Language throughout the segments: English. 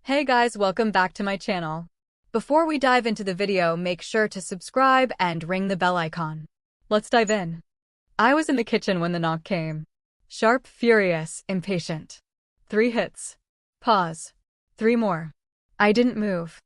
Hey guys, welcome back to my channel. Before we dive into the video, make sure to subscribe and ring the bell icon. Let's dive in. I was in the kitchen when the knock came. Sharp, furious, impatient. 3 hits. Pause. 3 more. I didn't move.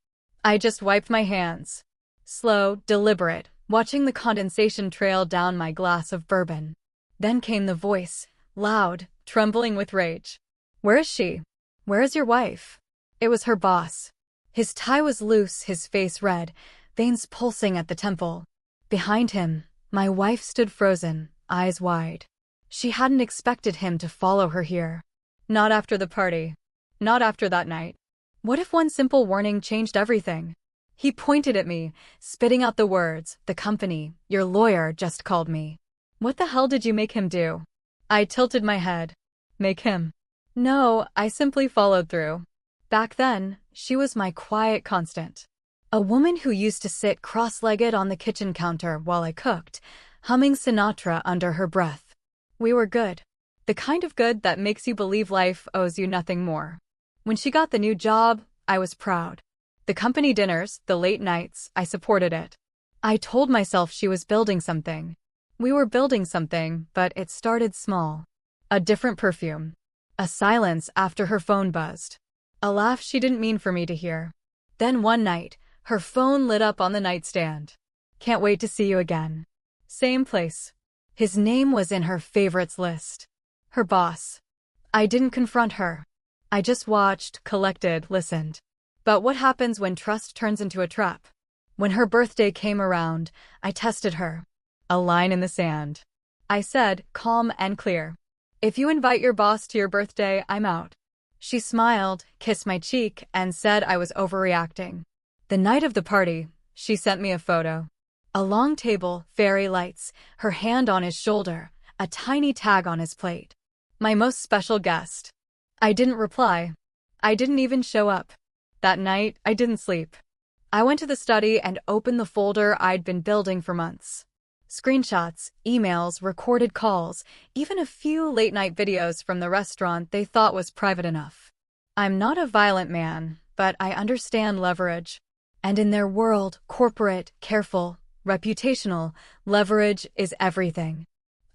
I just wiped my hands. Slow, deliberate, watching the condensation trail down my glass of bourbon. Then came the voice, loud, trembling with rage. Where is she? Where is your wife? It was her boss. His tie was loose, his face red, veins pulsing at the temple. Behind him, my wife stood frozen, eyes wide. She hadn't expected him to follow her here. Not after the party. Not after that night. What if one simple warning changed everything? He pointed at me, spitting out the words, "The company, your lawyer just called me." What the hell did you make him do? I tilted my head. Make him? No, I simply followed through. Back then, she was my quiet constant. A woman who used to sit cross-legged on the kitchen counter while I cooked, humming Sinatra under her breath. We were good. The kind of good that makes you believe life owes you nothing more. When she got the new job, I was proud. The company dinners, the late nights, I supported it. I told myself she was building something. We were building something, but it started small. A different perfume. A silence after her phone buzzed. A laugh she didn't mean for me to hear. Then one night, her phone lit up on the nightstand. Can't wait to see you again. Same place. His name was in her favorites list. Her boss. I didn't confront her. I just watched, collected, listened. But what happens when trust turns into a trap? When her birthday came around, I tested her. A line in the sand. I said, calm and clear. If you invite your boss to your birthday, I'm out. She smiled, kissed my cheek, and said I was overreacting. The night of the party, she sent me a photo. A long table, fairy lights, her hand on his shoulder, a tiny tag on his plate. My most special guest. I didn't reply. I didn't even show up. That night, I didn't sleep. I went to the study and opened the folder I'd been building for months. Screenshots, emails, recorded calls, even a few late-night videos from the restaurant they thought was private enough. I'm not a violent man, but I understand leverage. And in their world, corporate, careful, reputational, leverage is everything.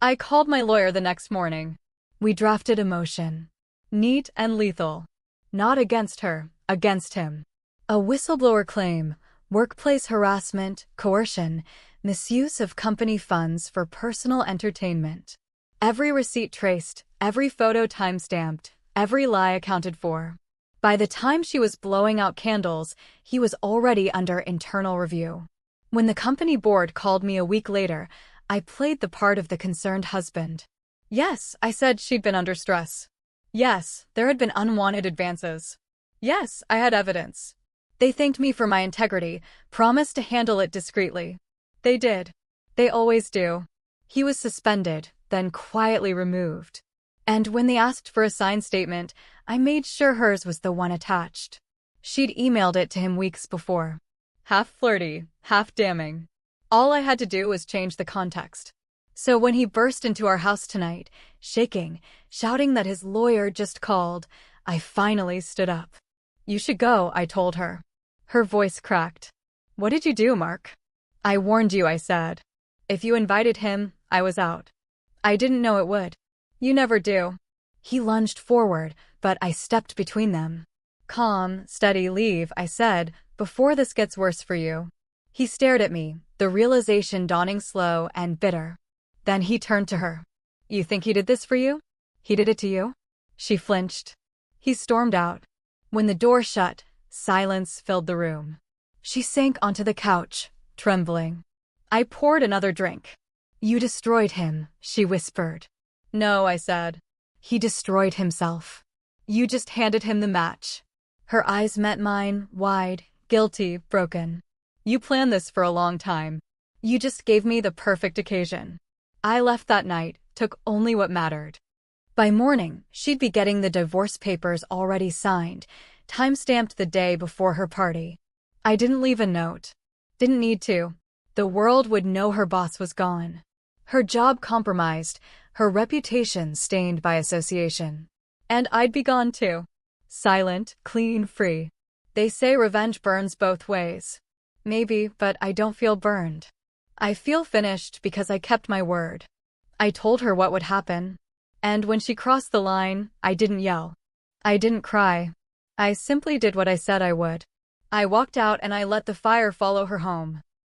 I called my lawyer the next morning. We drafted a motion. Neat and lethal. Not against her, against him. A whistleblower claim, workplace harassment, coercion, misuse of company funds for personal entertainment. Every receipt traced, every photo timestamped, every lie accounted for. By the time she was blowing out candles, he was already under internal review. When the company board called me a week later, I played the part of the concerned husband. Yes, I said she'd been under stress. Yes, there had been unwanted advances. Yes, I had evidence. They thanked me for my integrity, promised to handle it discreetly. They did. They always do. He was suspended, then quietly removed. And when they asked for a signed statement, I made sure hers was the one attached. She'd emailed it to him weeks before. Half flirty, half damning. All I had to do was change the context. So when he burst into our house tonight, shaking, shouting that his lawyer just called, I finally stood up. You should go, I told her. Her voice cracked. What did you do, Mark? I warned you, I said. If you invited him, I was out. I didn't know it would. You never do. He lunged forward, but I stepped between them. Calm, steady, leave, I said, before this gets worse for you. He stared at me, the realization dawning slow and bitter. Then he turned to her. You think he did this for you? He did it to you? She flinched. He stormed out. When the door shut, silence filled the room. She sank onto the couch, trembling. I poured another drink. You destroyed him, she whispered. No, I said. He destroyed himself. You just handed him the match. Her eyes met mine, wide, guilty, broken. You planned this for a long time. You just gave me the perfect occasion. I left that night, took only what mattered. By morning, she'd be getting the divorce papers already signed, time-stamped the day before her party. I didn't leave a note. Didn't need to. The world would know her boss was gone. Her job compromised, her reputation stained by association. And I'd be gone too. Silent, clean, free. They say revenge burns both ways. Maybe, but I don't feel burned. I feel finished because I kept my word. I told her what would happen. And when she crossed the line, I didn't yell. I didn't cry. I simply did what I said I would. I walked out and I let the fire follow her home.